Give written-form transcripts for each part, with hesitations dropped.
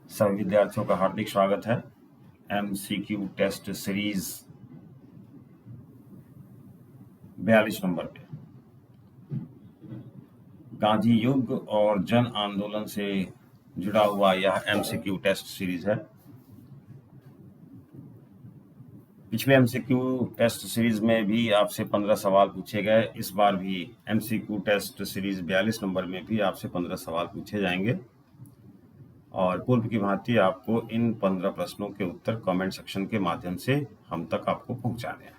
सभी विद्यार्थियों का हार्दिक स्वागत है MCQ टेस्ट सीरीज 42 नंबर पे। गांधी युग और जन आंदोलन से जुड़ा हुआ यह MCQ टेस्ट सीरीज है। पिछले MCQ टेस्ट सीरीज में भी आपसे 15 सवाल पूछे गए। इस बार भी MCQ टेस्ट सीरीज 42 नंबर में भी आपसे 15 सवाल पूछे जाएंगे और पूर्व की भांति आपको इन 15 प्रश्नों के उत्तर कमेंट सेक्शन के माध्यम से हम तक आपको पहुंचाने हैं।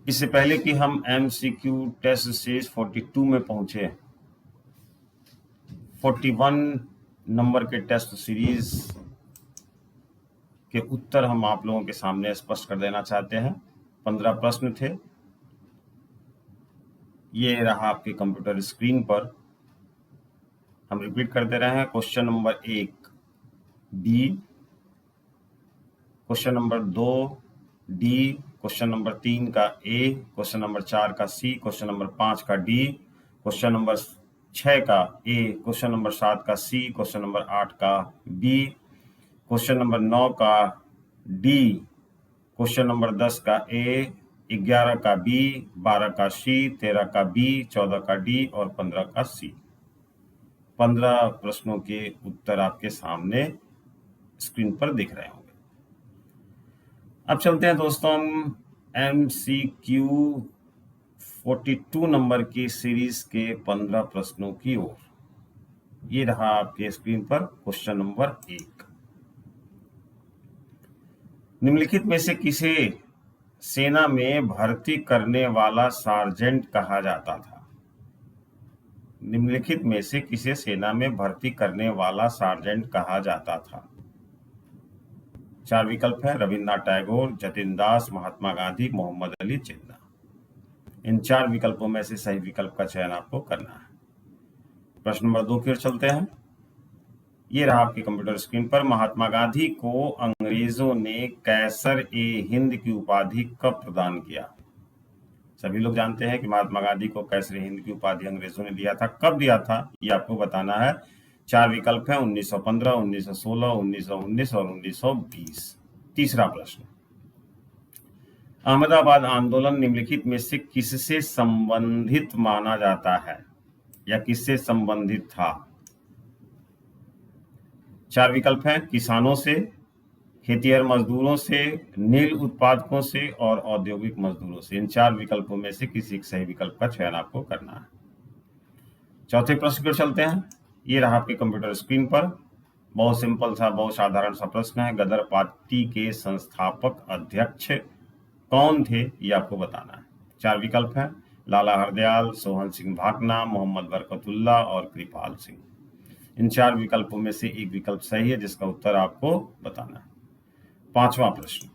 इससे पहले कि हम MCQ टेस्ट सीरीज 42 में पहुंचे, 41 नंबर के टेस्ट सीरीज के उत्तर हम आप लोगों के सामने स्पष्ट कर देना चाहते हैं। 15 प्रश्न थे। ये रहा आपके कंप्यूटर स्क्रीन पर। हम रिपीट कर दे रहे हैं। Question number 1 D, question number 2 D, question number 3 का ए, क्वेश्चन नंबर 4 का सी, क्वेश्चन नंबर 5 का डी, क्वेश्चन नंबर 6 का ए, क्वेश्चन नंबर 7 का सी, क्वेश्चन नंबर 8 का बी, क्वेश्चन नंबर 9 का डी, क्वेश्चन नंबर 10 का ए, 11 का बी, 12 का सी, 13 का बी, 14 का डी और 15 का सी। 15 प्रश्नों के उत्तर आपके सामने स्क्रीन पर दिख रहे होंगे। अब चलते हैं दोस्तों हम MCQ 42 नंबर की सीरीज के 15 प्रश्नों की ओर। ये रहा आपके स्क्रीन पर क्वेश्चन नंबर 1। निम्नलिखित में से किसे सेना में भर्ती करने वाला सार्जेंट कहा जाता था? निम्नलिखित में से किसे सेना में भर्ती करने वाला सार्जेंट कहा जाता था? 4 विकल्प है। रविन्द्रनाथ टैगोर, जतिन दास, महात्मा गांधी, मोहम्मद अली जिन्ना। इन 4 विकल्पों में से सही विकल्प का चयन आपको करना है। प्रश्न नंबर 2 की ओर चलते हैं। ये रहा आपके कंप्यूटर स्क्रीन पर। महात्मा गांधी को अंग्रेजों ने कैसर-ए-हिंद की उपाधि कब प्रदान किया? सभी लोग जानते हैं कि महात्मा गांधी को कैसर-ए-हिंद की उपाधि अंग्रेजों ने दिया था। कब दिया था ये आपको बताना है। 4 विकल्प है। 1915, 1916, 1919 और 1920। तीसरा प्रश्न, अहमदाबाद आंदोलन निम्नलिखित में से किससे संबंधित माना जाता है या किससे संबंधित था? 4 विकल्प हैं। किसानों से, खेतिहर मजदूरों से, नील उत्पादकों से और औद्योगिक मजदूरों से। इन 4 विकल्पों में से किसी एक सही विकल्प का चयन आपको करना है। चौथे प्रश्न पर चलते हैं। ये रहा आपके कंप्यूटर स्क्रीन पर। बहुत सिंपल सा, बहुत साधारण सा प्रश्न है। गदर पार्टी के संस्थापक अध्यक्ष कौन थे ये आपको बताना है। 4 विकल्प हैं। लाला हरदयाल, सोहन सिंह भाकना, मोहम्मद बरकतुल्ला और कृपाल सिंह। इन 4 विकल्पों में से एक विकल्प सही है जिसका उत्तर आपको बताना है। 5वां प्रश्न,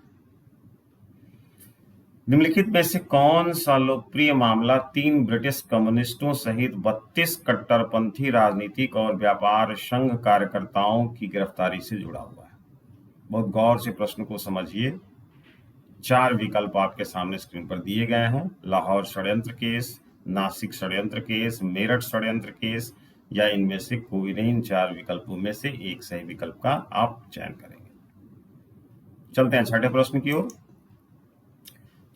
निम्नलिखित में से कौन सा लोकप्रिय मामला 3 ब्रिटिश कम्युनिस्टों सहित 32 कट्टरपंथी राजनीतिक और व्यापार संघ कार्यकर्ताओं की गिरफ्तारी से जुड़ा हुआ है? बहुत गौर से प्रश्न को समझिए। 4 विकल्प आपके सामने स्क्रीन पर दिए गए हैं। लाहौर षड्यंत्र केस, नासिक षड्यंत्र केस, मेरठ षड्यंत्र केस या इनमें से कोई नहीं। इन 4 विकल्पों में से एक सही विकल्प का आप चयन करेंगे। चलते हैं 6ठे प्रश्न की ओर।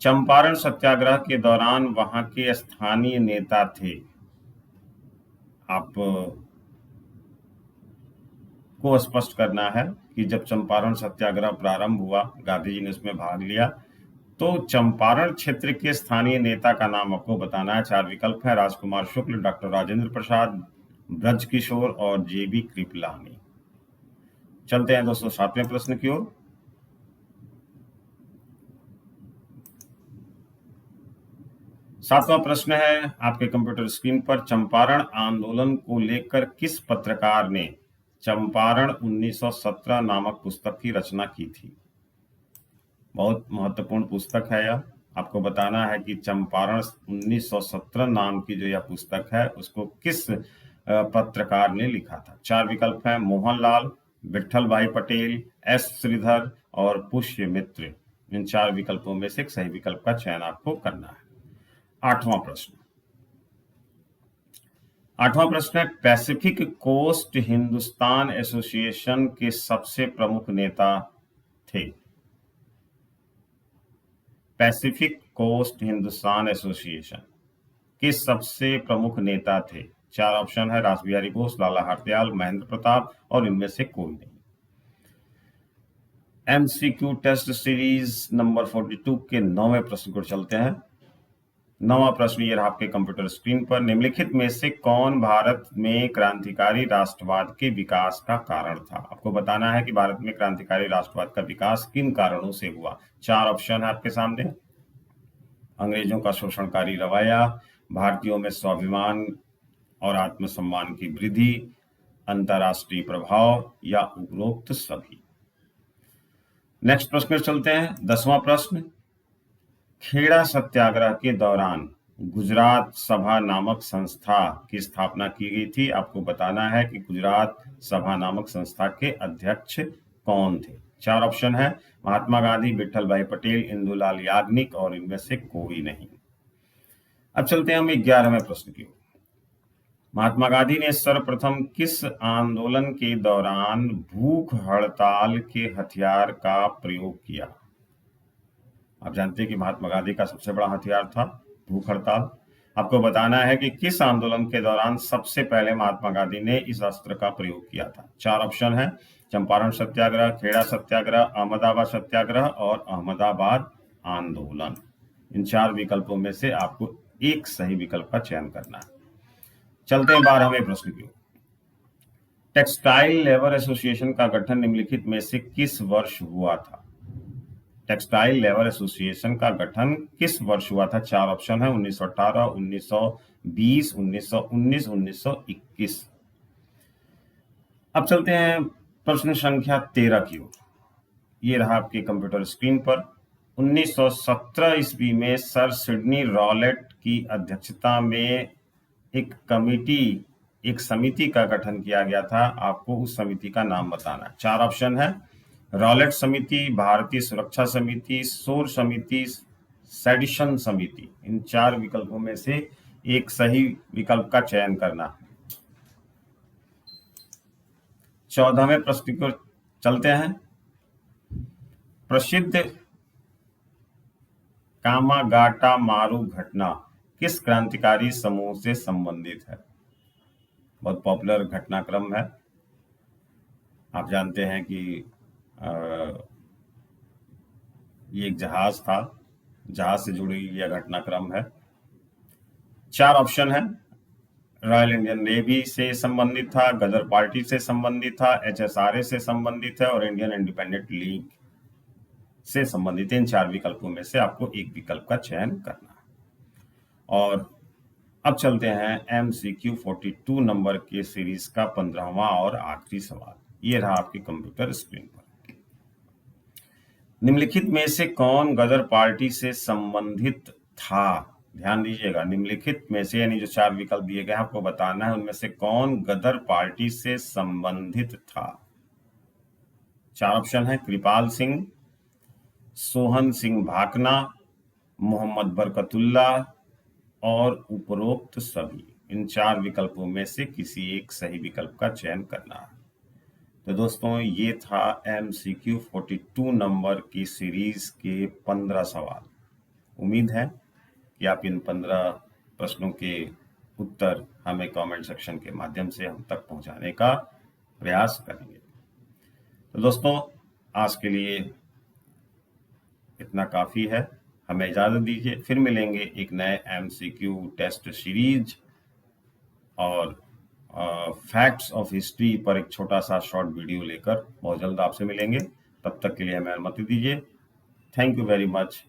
चंपारण सत्याग्रह के दौरान वहां के स्थानीय नेता थे। आप को स्पष्ट करना है कि जब चंपारण सत्याग्रह प्रारंभ हुआ, गांधी जी ने उसमें भाग लिया, तो चंपारण क्षेत्र के स्थानीय नेता का नाम आपको बताना है। 4 विकल्प है। राजकुमार शुक्ल, डॉक्टर राजेंद्र प्रसाद, ब्रज किशोर और JB कृपलानी। चलते हैं दोस्तों 7वें प्रश्न की ओर। सातवां प्रश्न है आपके कंप्यूटर स्क्रीन पर। चंपारण आंदोलन को लेकर किस पत्रकार ने चंपारण 1917 नामक पुस्तक की रचना की थी? बहुत महत्वपूर्ण पुस्तक है यह। आपको बताना है कि चंपारण 1917 नाम की जो यह पुस्तक है उसको किस पत्रकार ने लिखा था। 4 विकल्प हैं। मोहनलाल, विट्ठल भाई पटेल, S श्रीधर और पुष्यमित्र। इन 4 विकल्पों में से एक सही विकल्प का चयन आपको करना है। 8वां प्रश्न, 8वां प्रश्न है, पैसिफिक कोस्ट हिंदुस्तान एसोसिएशन के सबसे प्रमुख नेता थे। पैसिफिक कोस्ट हिंदुस्तान एसोसिएशन के सबसे प्रमुख नेता थे। 4 ऑप्शन है, रासबिहारी बोस, लाला हरदयाल, महेंद्र प्रताप और इनमें से कोई नहीं। एमसीक्यू टेस्ट सीरीज नंबर 42 के 9वें प्रश्न को चलते हैं। 9वां प्रश्न ये रहा आपके कंप्यूटर स्क्रीन पर। निम्नलिखित में से कौन भारत में क्रांतिकारी राष्ट्रवाद के विकास का कारण था? आपको बताना है कि भारत में क्रांतिकारी राष्ट्रवाद का विकास किन कारणों से हुआ। 4 ऑप्शन है आपके सामने। अंग्रेजों का शोषणकारी रवैया, भारतीयों में स्वाभिमान और आत्मसम्मान की वृद्धि, अंतर्राष्ट्रीय प्रभाव या उपरोक्त सभी। नेक्स्ट प्रश्न पर चलते हैं। 10वां प्रश्न, खेड़ा सत्याग्रह के दौरान गुजरात सभा नामक संस्था की स्थापना की गई थी। आपको बताना है कि गुजरात सभा नामक संस्था के अध्यक्ष कौन थे। 4 ऑप्शन है, महात्मा गांधी, विठल भाई पटेल, इंदुलाल याग्निक और इनमें से कोई नहीं। अब चलते हैं हम 11वें प्रश्न की ओर। महात्मा गांधी ने सर्वप्रथम किस आंदोलन के दौरान भूख हड़ताल के हथियार का प्रयोग किया? आप जानते हैं कि महात्मा गांधी का सबसे बड़ा हथियार था भूख हड़ताल। आपको बताना है कि किस आंदोलन के दौरान सबसे पहले महात्मा गांधी ने इस अस्त्र का प्रयोग किया था। 4 ऑप्शन है, चंपारण सत्याग्रह, खेड़ा सत्याग्रह, अहमदाबाद सत्याग्रह और अहमदाबाद आंदोलन। इन 4 विकल्पों में से आपको एक सही विकल्प का चयन करना है। चलते हैं 12वें प्रश्न की ओर। टेक्सटाइल लेबर एसोसिएशन का गठन निम्नलिखित में से किस वर्ष हुआ था? टेक्सटाइल लेबर एसोसिएशन का गठन किस वर्ष हुआ था? 4 ऑप्शन है, 1918, 1920, 1919, 1921। अब चलते हैं प्रश्न संख्या 13 की ओर। ये रहा आपके कंप्यूटर स्क्रीन पर। 1917 ईस्वी में सर सिडनी रॉलेट की अध्यक्षता में एक समिति का गठन किया गया था। आपको उस समिति का नाम बताना। 4 ऑप्शन है, रॉलेट समिति, भारतीय सुरक्षा समिति, शोर समिति, सेडिशन समिति। इन 4 विकल्पों में से एक सही विकल्प का चयन करना। 14वें प्रश्न को चलते हैं। प्रसिद्ध कामागाटा मारू घटना किस क्रांतिकारी समूह से संबंधित है? बहुत पॉपुलर घटनाक्रम है। आप जानते हैं कि ये एक जहाज था, जहाज से जुड़ी यह घटनाक्रम है। 4 ऑप्शन है, रॉयल इंडियन नेवी से संबंधित था, गदर पार्टी से संबंधित था, HSRA से संबंधित है और इंडियन इंडिपेंडेंट लीग से संबंधित। इन 4 विकल्पों में से आपको एक विकल्प का चयन करना है। और अब चलते हैं MCQ 42 नंबर के सीरीज का 15वां और आखिरी सवाल। ये रहा आपके कंप्यूटर स्क्रीन पर। निम्नलिखित में से कौन गदर पार्टी से संबंधित था? ध्यान दीजिएगा, निम्नलिखित में से यानी जो 4 विकल्प दिए गए आपको बताना है उनमें से कौन गदर पार्टी से संबंधित था। 4 ऑप्शन है, कृपाल सिंह, सोहन सिंह भाकना, मोहम्मद बरकतुल्ला और उपरोक्त सभी। इन 4 विकल्पों में से किसी एक सही विकल्प का चयन करना है। तो दोस्तों, ये था MCQ 42 नंबर की सीरीज के 15 सवाल। उम्मीद है कि आप इन 15 प्रश्नों के उत्तर हमें कमेंट सेक्शन के माध्यम से हम तक पहुंचाने का प्रयास करेंगे। तो दोस्तों, आज के लिए इतना काफ़ी है। हमें इजाज़त दीजिए, फिर मिलेंगे एक नए MCQ टेस्ट सीरीज और फैक्ट्स ऑफ हिस्ट्री पर एक छोटा सा शॉर्ट वीडियो लेकर बहुत जल्द आपसे मिलेंगे। तब तक के लिए हमें अनुमति दीजिए। Thank you very much.